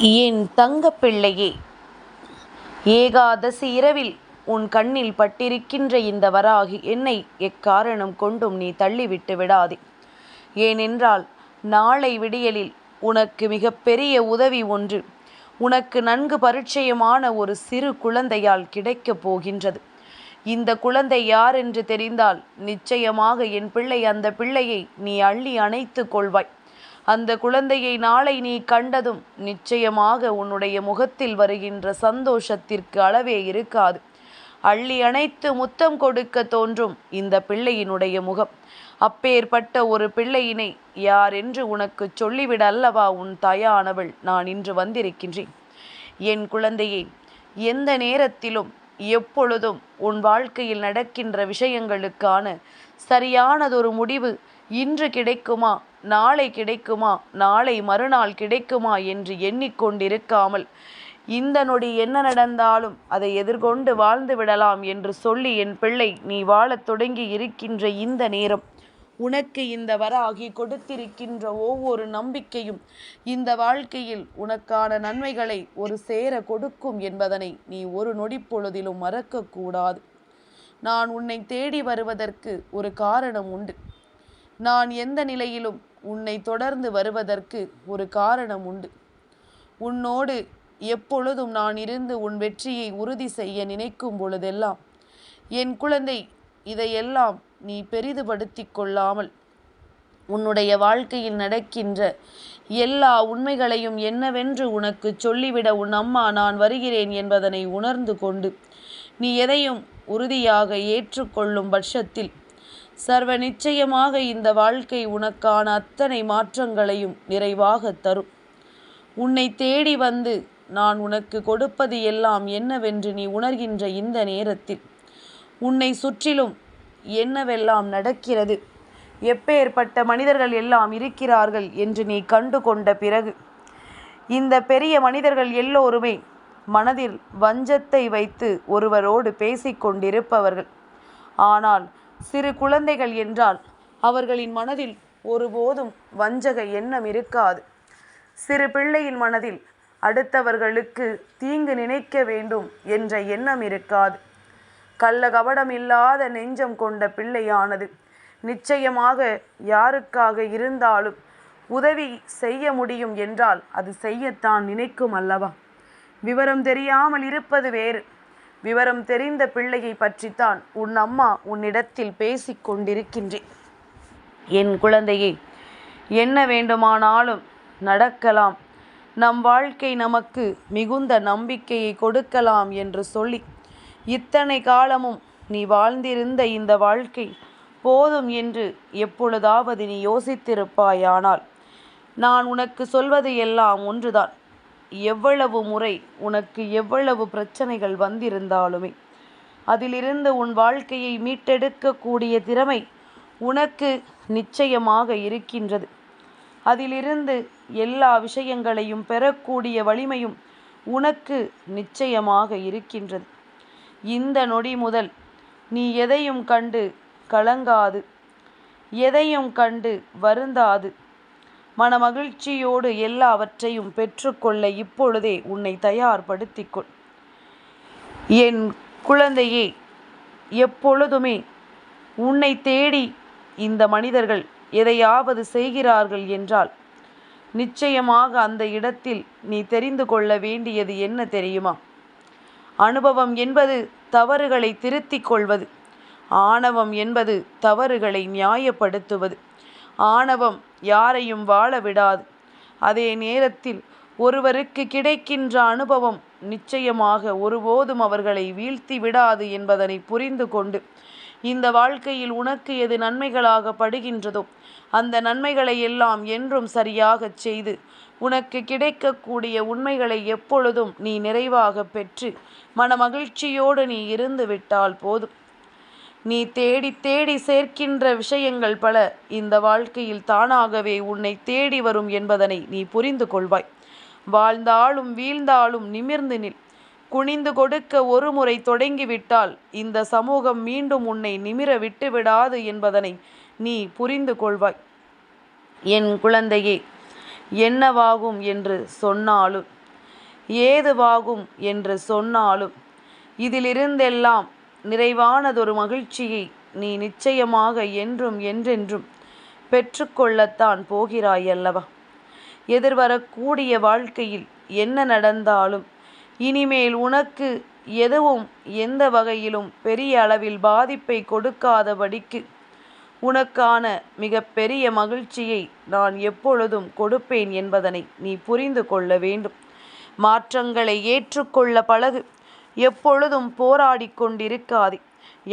என் தங்கப்பிள்ளையே, ஏகாதசி இரவில் உன் கண்ணில் பட்டிருக்கின்ற இந்த வராகி என்னை எக்காரணம் கொண்டும் நீ தள்ளிவிட்டு விடாதே. ஏனென்றால் நாளை விடியலில் உனக்கு மிகப்பெரிய உதவி ஒன்று உனக்கு நன்கு பரிச்சயமான ஒரு சிறு குழந்தையால் கிடைக்கப் போகின்றது. இந்த குழந்தை யார் என்று தெரிந்தால் நிச்சயமாக என் பிள்ளை அந்த பிள்ளையை நீ அள்ளி அணைத்து கொள்வாய். அந்த குழந்தையை நாளை நீ கண்டதும் நிச்சயமாக உன்னுடைய முகத்தில் வருகின்ற சந்தோஷத்திற்கு அளவே இருக்காது. அள்ளி அணைத்து முத்தம் கொடுக்க தோன்றும் இந்த பிள்ளையினுடைய முகம். அப்பேற்பட்ட ஒரு பிள்ளையினை யார் என்று உனக்கு சொல்லிவிட அல்லவா உன் தாயானவள் நான் இன்று வந்திருக்கின்றேன். என் குழந்தையை, எந்த நேரத்திலும் எப்பொழுதும் உன் வாழ்க்கையில் நடக்கின்ற விஷயங்களுக்கான சரியானதொரு முடிவு இன்று கிடைக்குமா, நாளை கிடைக்குமா, நாளை மறுநாள் கிடைக்குமா என்று எண்ணிக்கொண்டிருக்காமல் இந்த நொடி என்ன நடந்தாலும் அதை எதிர்கொண்டு வாழ்ந்து விடலாம் என்று சொல்லி என் பிள்ளை நீ வாழத் தொடங்கி இருக்கின்ற இந்த நேரம் உனக்கு இந்த வராகி கொடுத்திருக்கின்ற ஒவ்வொரு நம்பிக்கையும் இந்த வாழ்க்கையில் உனக்கான நன்மைகளை ஒரு சேர கொடுக்கும் என்பதனை நீ ஒரு நொடி பொழுதிலும் மறக்கக்கூடாது. நான் உன்னை தேடி வருவதற்கு ஒரு காரணம் உண்டு. நான் எந்த நிலையிலும் உன்னை தொடர்ந்து வருவதற்கு ஒரு காரணம் உண்டு. உன்னோடு எப்பொழுதும் நான் இருந்து உன் வெற்றியை உறுதி செய்ய நினைக்கும் பொழுதெல்லாம் என் குழந்தை, இதையெல்லாம் நீ பெரிதுபடுத்தி கொள்ளாமல் உன்னுடைய வாழ்க்கையில் நடக்கின்ற எல்லா உண்மைகளையும் என்னவென்று உனக்கு சொல்லிவிட உன் அம்மா நான் வருகிறேன் என்பதனை உணர்ந்து கொண்டு நீ எதையும் உறுதியாக ஏற்றுக்கொள்ளும் பட்சத்தில் சர்வ நிச்சயமாக இந்த வாழ்க்கை உனக்கான அத்தனை மாற்றங்களையும் நிறைவாக தரும். உன்னை தேடி வந்து நான் உனக்கு கொடுப்பது எல்லாம் என்னவென்று நீ உணர்கின்ற இந்த நேரத்தில் உன்னை சுற்றிலும் என்னவெல்லாம் நடக்கிறது, எப்பேற்பட்ட மனிதர்கள் எல்லாம் இருக்கிறார்கள் என்று நீ கண்டு கொண்ட பிறகு இந்த பெரிய மனிதர்கள் எல்லோருமே மனதில் வஞ்சத்தை வைத்து ஒருவரோடு பேசிக்கொண்டிருப்பவர்கள். ஆனால் சிறு குழந்தைகள் என்றால் அவர்களின் மனதில் ஒருபோதும் வஞ்சக எண்ணம் இருக்காது. சிறு பிள்ளையின் மனதில் அடுத்தவர்களுக்கு தீங்கு நினைக்க வேண்டும் என்ற எண்ணம் இருக்காது. கள்ள கபடம் இல்லாத நெஞ்சம் கொண்ட பிள்ளையானது நிச்சயமாக யாருக்காக இருந்தாலும் உதவி செய்ய முடியும் என்றால் அது செய்யத்தான் நினைக்கும் அல்லவா. விவரம் தெரியாமல் இருப்பது வேறு. விவரம் தெரிந்த பிள்ளையை பற்றித்தான் உன் அம்மா உன்னிடத்தில் பேசிக் கொண்டிருக்கின்றேன். என் குழந்தையே, என்ன வேண்டுமானாலும் நடக்கலாம், நம் வாழ்க்கை நமக்கு மிகுந்த நம்பிக்கையை கொடுக்கலாம் என்று சொல்லி இத்தனை காலமும் நீ வாழ்ந்திருந்த இந்த வாழ்க்கை போதும் என்று எப்பொழுதாவது நீ யோசித்திருப்பாயானால் நான் உனக்கு சொல்வது எல்லாம் ஒன்றுதான். எவ்வளவு முறை உனக்கு எவ்வளவு பிரச்சனைகள் வந்திருந்தாலுமே அதிலிருந்து உன் வாழ்க்கையை மீட்டெடுக்கக்கூடிய திறமை உனக்கு நிச்சயமாக இருக்கின்றது. அதிலிருந்து எல்லா விஷயங்களையும் பெறக்கூடிய வலிமையும் உனக்கு நிச்சயமாக இருக்கின்றது. இந்த நொடி முதல் நீ எதையும் கண்டு கலங்காது, எதையும் கண்டு வருந்தாது, மனமகிழ்ச்சியோடு எல்லாவற்றையும் பெற்றுக்கொள்ள இப்பொழுதே உன்னை தயார்படுத்திக்கொள். என் குழந்தையே, எப்பொழுதுமே உன்னை தேடி இந்த மனிதர்கள் எதையாவது செய்கிறார்கள் என்றால் நிச்சயமாக அந்த இடத்தில் நீ தெரிந்து கொள்ள வேண்டியது என்ன தெரியுமா? அனுபவம் என்பது தவறுகளை திருத்திக் கொள்வது. ஆணவம் என்பது தவறுகளை நியாயப்படுத்துவது. ஆணவம் யாரையும் வாழ விடாது. அதே நேரத்தில் ஒருவருக்கு கிடைக்கின்ற அனுபவம் நிச்சயமாக ஒருபோதும் அவர்களை வீழ்த்தி விடாது என்பதனை புரிந்து கொண்டு இந்த வாழ்க்கையில் உனக்கு எது நன்மைகளாக படுகின்றதோ அந்த நன்மைகளை எல்லாம் என்றும் சரியாக செய்து உனக்கு கிடைக்கக்கூடிய உண்மைகளை எப்பொழுதும் நீ நிறைவாக பெற்று மனமகிழ்ச்சியோடு நீ இருந்து விட்டால் போதும். நீ தேடி தேடி சேர்க்கின்ற விஷயங்கள் பல இந்த வாழ்க்கையில் தானாகவே உன்னை தேடி வரும் என்பதனை நீ புரிந்து கொள்வாய். வாழ்ந்தாலும் வீழ்ந்தாலும் நிமிர்ந்து நில். குனிந்து கொடுக்க ஒரு முறை தொடங்கிவிட்டால் இந்த சமூகம் மீண்டும் உன்னை நிமிர விட்டு விடாது என்பதனை நீ புரிந்து கொள்வாய். என் குழந்தையே, என்னவாகும் என்று சொன்னாலும் ஏதுவாகும் என்று சொன்னாலும் இதிலிருந்தெல்லாம் நிறைவானதொரு மகிழ்ச்சியை நீ நிச்சயமாக என்றும் என்றென்றும் பெற்றுக்கொள்ளத்தான் போகிறாயல்லவா? எதிர்வரக்கூடிய வாழ்க்கையில் என்ன நடந்தாலும் இனிமேல் உனக்கு எதுவும் எந்த வகையிலும் பெரிய அளவில் பாதிப்பை கொடுக்காதபடிக்கு உனக்கான மிக பெரிய மகிழ்ச்சியை நான் எப்பொழுதும் கொடுப்பேன் என்பதனை நீ புரிந்து கொள்ள வேண்டும். மாற்றங்களை ஏற்றுக்கொள்ள பழகு. எப்பொழுதும் போராடி கொண்டிருக்காதே.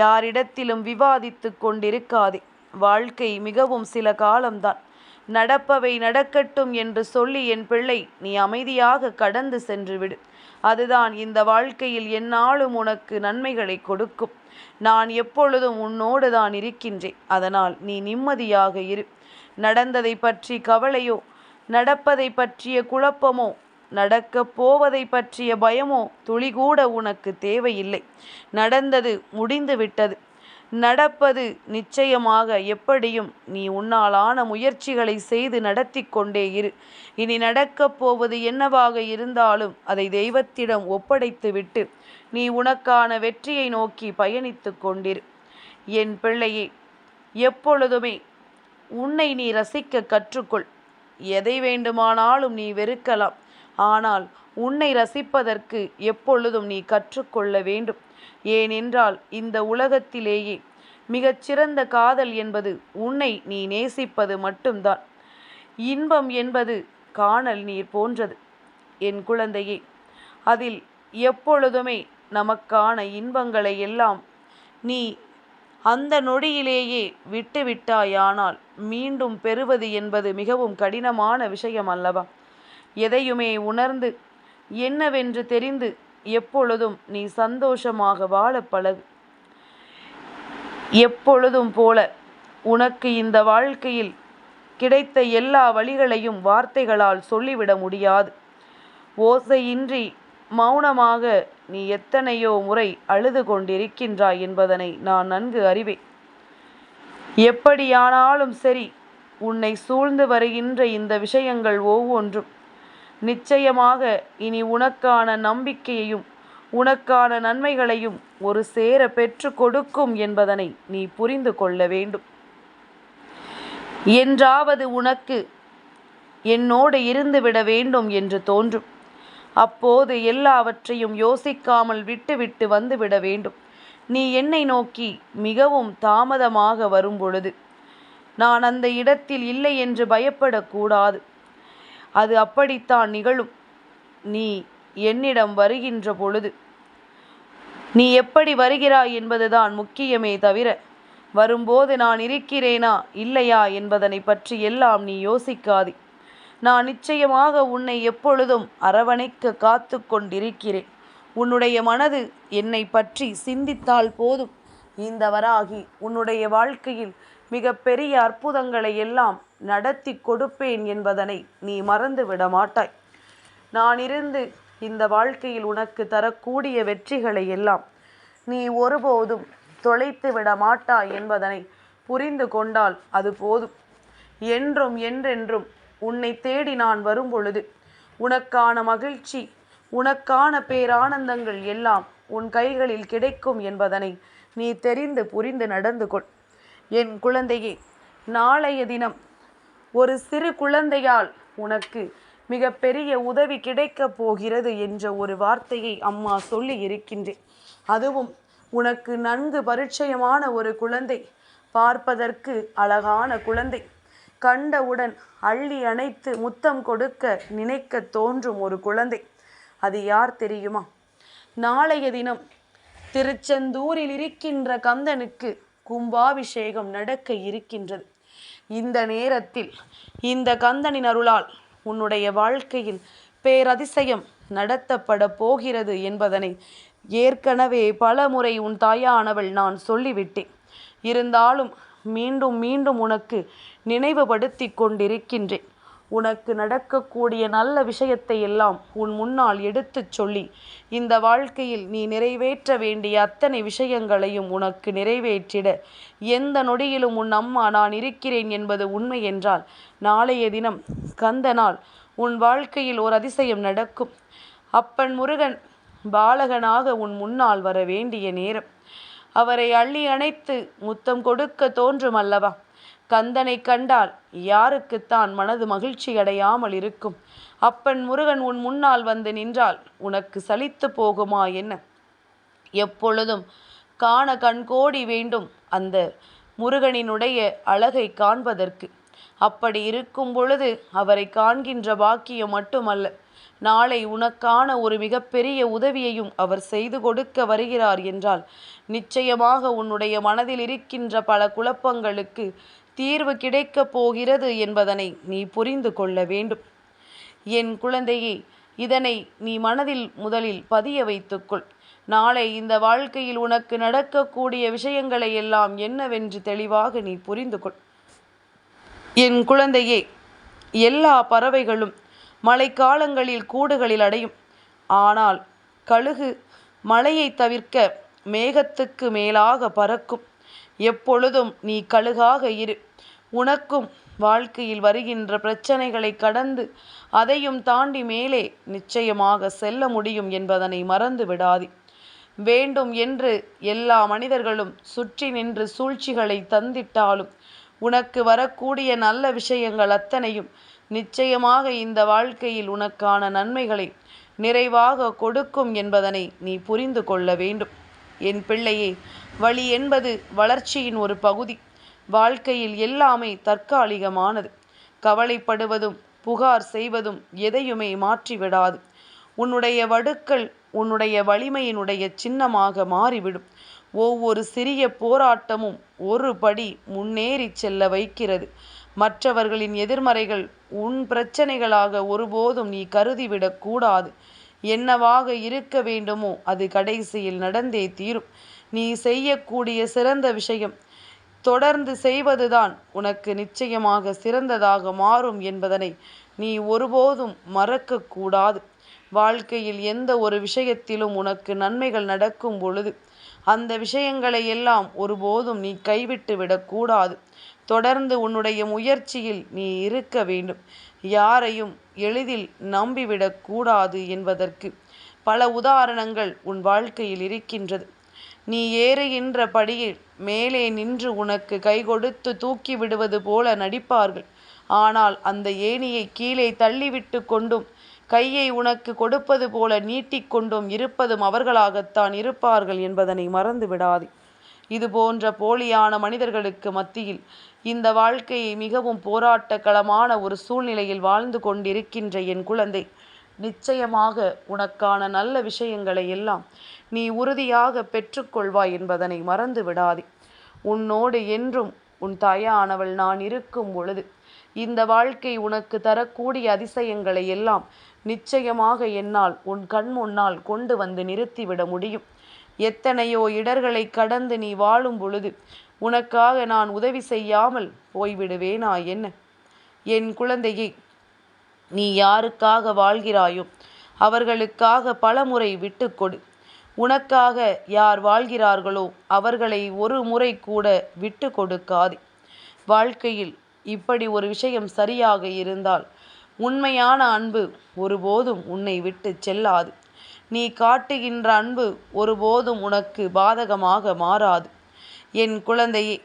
யாரிடத்திலும் விவாதித்து கொண்டிருக்காதே. வாழ்க்கை மிகவும் சில காலம்தான். நடப்பவை நடக்கட்டும் என்று சொல்லி என் பிள்ளை நீ அமைதியாக கடந்து சென்று விடு. அதுதான் இந்த வாழ்க்கையில் எந்நாளும் உனக்கு நன்மைகளை கொடுக்கும். நான் எப்பொழுதும் உன்னோடு தான் இருக்கின்றேன். அதனால் நீ நிம்மதியாக இரு. நடந்ததை பற்றி கவலையோ, நடப்பதை பற்றிய குழப்பமோ, நடக்கப் போவதை பற்றிய பயமோ துளிகூட உனக்கு தேவையில்லை. நடந்தது முடிந்து விட்டது. நடப்பது நிச்சயமாக எப்படியும் நீ உன்னாலான முயற்சிகளை செய்து நடத்தி கொண்டே இரு. இனி நடக்கப் போவது என்னவாக இருந்தாலும் அதை தெய்வத்திடம் ஒப்படைத்து விட்டு நீ உனக்கான வெற்றியை நோக்கி பயணித்து கொண்டிரு. என் பிள்ளையே, எப்பொழுதுமே உன்னை நீ ரசிக்க கற்றுக்கொள். எதை வேண்டுமானாலும் நீ வெறுக்கலாம். ஆனால் உன்னை ரசிப்பதற்கு எப்பொழுதும் நீ கற்றுக்கொள்ள வேண்டும். ஏனென்றால் இந்த உலகத்திலேயே மிகச்சிறந்த காதல் என்பது உன்னை நீ நேசிப்பது மட்டும்தான். இன்பம் என்பது கானல் நீர் போன்றது என் குழந்தையே. அதில் எப்பொழுதுமே நமக்கான இன்பங்களை எல்லாம் நீ அந்த நொடியிலேயே விட்டுவிட்டாயானால் மீண்டும் பெறுவது என்பது மிகவும் கடினமான விஷயம் அல்லவா? எதையுமே உணர்ந்து என்னவென்று தெரிந்து எப்பொழுதும் நீ சந்தோஷமாக வாழ பழகு. எப்பொழுதும் போல உனக்கு இந்த வாழ்க்கையில் கிடைத்த எல்லா வழிகளையும் வார்த்தைகளால் சொல்லிவிட முடியாது. ஓசையின்றி மௌனமாக நீ எத்தனையோ முறை அழுது கொண்டிருக்கின்றாய் என்பதனை நான் நன்கு அறிவேன். எப்படியானாலும் சரி, உன்னை சூழ்ந்து வருகின்ற இந்த விஷயங்கள் ஒவ்வொன்றும் நிச்சயமாக இனி உனக்கான நம்பிக்கையையும் உனக்கான நன்மைகளையும் ஒரு சேர பெற்று கொடுக்கும் என்பதனை நீ புரிந்து கொள்ள வேண்டும். என்றாவது உனக்கு என்னோடு இருந்துவிட வேண்டும் என்று தோன்றும். அப்போது எல்லாவற்றையும் யோசிக்காமல் விட்டுவிட்டு வந்துவிட வேண்டும். நீ என்னை நோக்கி மிகவும் தாமதமாக வரும் பொழுது நான் அந்த இடத்தில் இல்லை என்று பயப்படக்கூடாது. அது அப்படித்தான் நிகழும். நீ என்னிடம் வருகின்ற பொழுது நீ எப்படி வருகிறாய் என்பதுதான் முக்கியமே தவிர வரும்போது நான் இருக்கிறேனா இல்லையா என்பதனை பற்றி எல்லாம் நீ யோசிக்காதே. நான் நிச்சயமாக உன்னை எப்பொழுதும் அரவணைக்க காத்து கொண்டிருக்கிறேன். உன்னுடைய மனது என்னை பற்றி சிந்தித்தால் போதும். இந்த வராகி உன்னுடைய வாழ்க்கையில் மிக பெரிய அற்புதங்களை எல்லாம் நடத்தி கொடுப்பேன் என்பதனை நீ மறந்து விட மாட்டாய். நான் இருந்து இந்த வாழ்க்கையில் உனக்கு தரக்கூடிய வெற்றிகளை எல்லாம் நீ ஒருபோதும் தொலைத்து விட மாட்டாய் என்பதனை புரிந்து கொண்டால் அது போதும். என்றும் என்றென்றும் உன்னை தேடி நான் வரும் பொழுது உனக்கான மகிழ்ச்சி, உனக்கான பேரானந்தங்கள் எல்லாம் உன் கைகளில் கிடைக்கும் என்பதனை நீ தெரிந்து புரிந்து நடந்து கொள். என் குழந்தையே, நாளைய தினம் ஒரு சிறு குழந்தையால் உனக்கு மிக பெரிய உதவி கிடைக்கப் போகிறது என்ற ஒரு வார்த்தையை அம்மா சொல்லி இருக்கின்றேன். அதுவும் உனக்கு நன்கு பரிச்சயமான ஒரு குழந்தை, பார்ப்பதற்கு அழகான குழந்தை, கண்டவுடன் அள்ளி அணைத்து முத்தம் கொடுக்க நினைக்க தோன்றும் ஒரு குழந்தை. அது யார் தெரியுமா? நாளைய தினம் திருச்செந்தூரில் இருக்கின்ற கந்தனுக்கு கும்பாபிஷேகம் நடக்க இருக்கின்றது. இந்த நேரத்தில் இந்த கந்தனின் அருளால் உன்னுடைய வாழ்க்கையில் பேரதிசயம் நடத்தப்பட போகிறது என்பதனை ஏற்கனவே பல முறை உன் தாயானவள் நான் சொல்லிவிட்டேன். இருந்தாலும் மீண்டும் மீண்டும் உனக்கு நினைவுபடுத்தி கொண்டிருக்கின்றேன். உனக்கு நடக்கக்கூடிய நல்ல விஷயத்தை எல்லாம் உன் முன்னால் எடுத்துச் சொல்லி இந்த வாழ்க்கையில் நீ நிறைவேற்ற வேண்டிய அத்தனை விஷயங்களையும் உனக்கு நிறைவேற்றிட எந்த நொடியிலும் உன் அம்மா நான் இருக்கிறேன் என்பது உண்மை என்றால் நாளைய தினம் கந்தனால் உன் வாழ்க்கையில் ஒரு அதிசயம் நடக்கும். அப்பன் முருகன் பாலகனாக உன் முன்னால் வர வேண்டிய நேரம். அவரை அள்ளி அணைத்து முத்தம் கொடுக்க தோன்றும் அல்லவா? கந்தனை கண்டால் யாருக்குத்தான் மனது மகிழ்ச்சி அடையாமல் இருக்கும்? அப்பன் முருகன் உன் முன்னால் வந்து நின்றால் உனக்கு சலித்து போகுமா என்ன? எப்பொழுதும் காண கண்கோடி வேண்டும் அந்த முருகனினுடைய அழகை காண்பதற்கு. அப்படி இருக்கும் பொழுது அவரை காண்கின்ற பாக்கியம் மட்டுமல்ல, நாளை உனக்கான ஒரு மிகப்பெரிய உதவியையும் அவர் செய்து கொடுக்க வருகிறார் என்றால் நிச்சயமாக உன்னுடைய மனதில் இருக்கின்ற பல குழப்பங்களுக்கு தீர்வு கிடைக்கப் போகிறது என்பதனை நீ புரிந்து கொள்ள வேண்டும். என் குழந்தையே, இதனை நீ மனதில் முதலில் பதிய வைத்துக்கொள். நாளை இந்த வாழ்க்கையில் உனக்கு நடக்கக்கூடிய விஷயங்களை எல்லாம் என்னவென்று தெளிவாக நீ புரிந்து கொள். என் குழந்தையே, எல்லா பறவைகளும் மழைக்காலங்களில் கூடுகளில் அடையும். ஆனால் கழுகு மழையை தவிர்க்க மேகத்துக்கு மேலாக பறக்கும். எப்பொழுதும் நீ கழுகாக இரு. உனக்கும் வாழ்க்கையில் வருகின்ற பிரச்சனைகளை கடந்து அதையும் தாண்டி மேலே நிச்சயமாக செல்ல முடியும் என்பதனை மறந்து விடாதே. வேண்டும் என்று எல்லா மனிதர்களும் சுற்றி நின்று சூழ்ச்சிகளை தந்திட்டாலும் உனக்கு வரக்கூடிய நல்ல விஷயங்கள் அத்தனையும் நிச்சயமாக இந்த வாழ்க்கையில் உனக்கான நன்மைகளை நிறைவாக கொடுக்கும் என்பதனை நீ புரிந்து கொள்ள வேண்டும். என் பிள்ளையே, வழி என்பது வளர்ச்சியின் ஒரு பகுதி. வாழ்க்கையில் எல்லாமே தற்காலிகமானது. கவலைப்படுவதும் புகார் செய்வதும் எதையுமே மாற்றிவிடாது. உன்னுடைய வடுக்கள் உன்னுடைய வலிமையினுடைய சின்னமாக மாறிவிடும். ஒவ்வொரு சிறிய போராட்டமும் ஒரு படி முன்னேறி செல்ல வைக்கிறது. மற்றவர்களின் எதிர்மறைகள் உன் பிரச்சனைகளாக ஒருபோதும் நீ கருதிவிடக் கூடாது. என்னவாக இருக்க வேண்டுமோ அது கடைசியில் நடந்தே தீரும். நீ செய்யக்கூடிய சிறந்த விஷயம் தொடர்ந்து செய்வதுதான் உனக்கு நிச்சயமாக சிறந்ததாக மாறும் என்பதனை நீ ஒருபோதும் மறக்கக்கூடாது. வாழ்க்கையில் எந்த ஒரு விஷயத்திலும் உனக்கு நன்மைகள் நடக்கும் பொழுது அந்த விஷயங்களை எல்லாம் ஒருபோதும் நீ கைவிட்டு விடக்கூடாது. தொடர்ந்து உன்னுடைய முயற்சியில் நீ இருக்க வேண்டும். யாரையும் எளிதில் நம்பிவிடக்கூடாது என்பதற்கு பல உதாரணங்கள் உன் வாழ்க்கையில் இருக்கின்றது. நீ ஏறுகின்ற படியில் மேலே நின்று உனக்கு கை கொடுத்து தூக்கி விடுவது போல நடிப்பார்கள். ஆனால் அந்த ஏணியை கீழே தள்ளிவிட்டு கொண்டும் கையை உனக்கு கொடுப்பது போல நீட்டிக்கொண்டும் இருப்பதும் அவர்களாகத்தான் இருப்பார்கள் என்பதனை மறந்து விடாதே. இது போன்ற போலியான மனிதர்களுக்கு மத்தியில் இந்த வாழ்க்கையை மிகவும் போராட்டக்களமான ஒரு சூழ்நிலையில் வாழ்ந்து கொண்டிருக்கின்ற என் குழந்தை, நிச்சயமாக உனக்கான நல்ல விஷயங்களை எல்லாம் நீ உறுதியாக பெற்றுக்கொள்வாய் என்பதனை மறந்து விடாதே. உன்னோடு என்றும் உன் தாயானவள் நான் இருக்கும் பொழுது இந்த வாழ்க்கை உனக்கு தரக்கூடிய அதிசயங்களை எல்லாம் நிச்சயமாக என்னால் உன் கண் முன்னால் கொண்டு வந்து நிறுத்திவிட முடியும். எத்தனையோ இடர்களை கடந்து நீ வாழும் பொழுது உனக்காக நான் உதவி செய்யாமல் போய்விடுவேனா என்ன? என் குழந்தையை, நீ யாருக்காக வாழ்கிறாயோ அவர்களுக்காக பலமுறை விட்டுக்கொடு. உனக்காக யார் வாழ்கிறார்களோ அவர்களை ஒரு முறை கூட விட்டு கொடுக்காதே. வாழ்க்கையில் இப்படி ஒரு விஷயம் சரியாக இருந்தால் உண்மையான அன்பு ஒருபோதும் உன்னை விட்டு செல்லாது. நீ காட்டுகின்ற அன்பு ஒருபோதும் உனக்கு பாதகமாக மாறாது. என் குழந்தையே,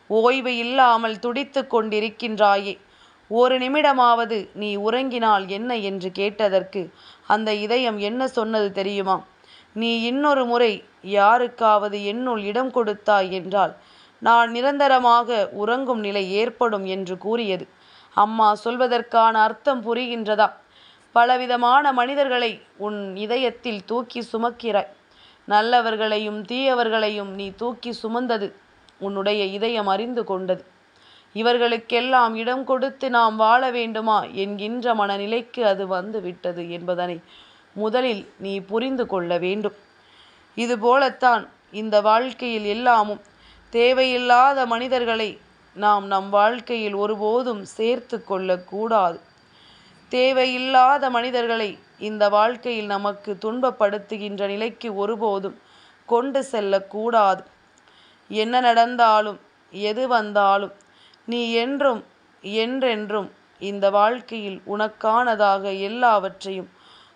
ஓய்வு இல்லாமல் துடித்து கொண்டிருக்கின்றாயே, ஒரு நிமிடமாவது நீ உறங்கினால் என்ன என்று கேட்டதற்கு அந்த இதயம் என்ன சொன்னது தெரியுமா? நீ இன்னொரு முறை யாருக்காவது என்னுள் இடம் கொடுத்தாய் என்றால் நான் நிரந்தரமாக உறங்கும் நிலை ஏற்படும் என்று கூறியது. அம்மா சொல்வதற்கான அர்த்தம் புரிகின்றதா? பலவிதமான மனிதர்களை உன் இதயத்தில் தூக்கி சுமக்கிறாய். நல்லவர்களையும் தீயவர்களையும் நீ தூக்கி சுமந்தது உன்னுடைய இதயம் அறிந்து கொண்டது. இவர்களுக்கெல்லாம் இடம் கொடுத்து நாம் வாழ வேண்டுமா என்கின்ற மனநிலைக்கு அது வந்து விட்டது என்பதனை முதலில் நீ புரிந்து கொள்ள வேண்டும். இதுபோலத்தான் இந்த வாழ்க்கையில் எல்லாமும் தேவையில்லாத மனிதர்களை நாம் நம் வாழ்க்கையில் ஒருபோதும் சேர்த்து கொள்ளக்கூடாது. தேவையில்லாத மனிதர்களை இந்த வாழ்க்கையில் நமக்கு துன்பப்படுத்துகின்ற நிலைக்கு ஒருபோதும் கொண்டு செல்லக்கூடாது. என்ன நடந்தாலும் எது வந்தாலும் நீ என்றென்றும் இந்த வாழ்க்கையில் உனக்கானதாக எல்லாவற்றையும்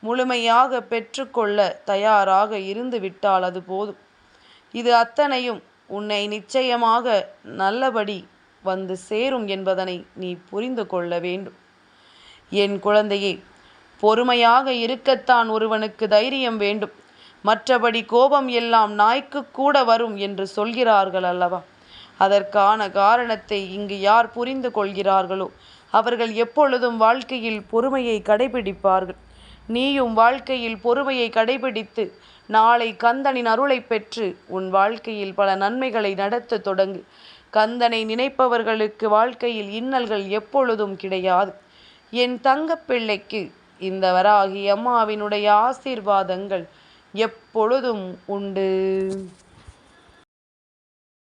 முழுமையாக பெற்றுக்கொள்ள தயாராக இருந்து விட்டால் அது போதும். இது அத்தனையும் உன்னை நிச்சயமாக நல்லபடி வந்து சேரும் என்பதனை நீ புரிந்து கொள்ள வேண்டும். என் குழந்தையே, பொறுமையாக இருக்கத்தான் ஒருவனுக்கு தைரியம் வேண்டும். மற்றபடி கோபம் எல்லாம் நாய்க்கு கூட வரும் என்று சொல்கிறார்கள் அல்லவா? அதற்கான காரணத்தை இங்கு யார் புரிந்து கொள்கிறார்களோ அவர்கள் எப்பொழுதும் வாழ்க்கையில் பொறுமையை கடைபிடிப்பார்கள். நீயும் வாழ்க்கையில் பொறுமையை கடைபிடித்து நாளை கந்தனின் அருளை பெற்று உன் வாழ்க்கையில் பல நன்மைகளை நடத்த தொடங்கு. கந்தனை நினைப்பவர்களுக்கு வாழ்க்கையில் இன்னல்கள் எப்பொழுதும் கிடையாது. என் தங்கப்பிள்ளைக்கு இந்த வராகி அம்மாவினுடைய ஆசீர்வாதங்கள் எப்பொழுதும் உண்டு.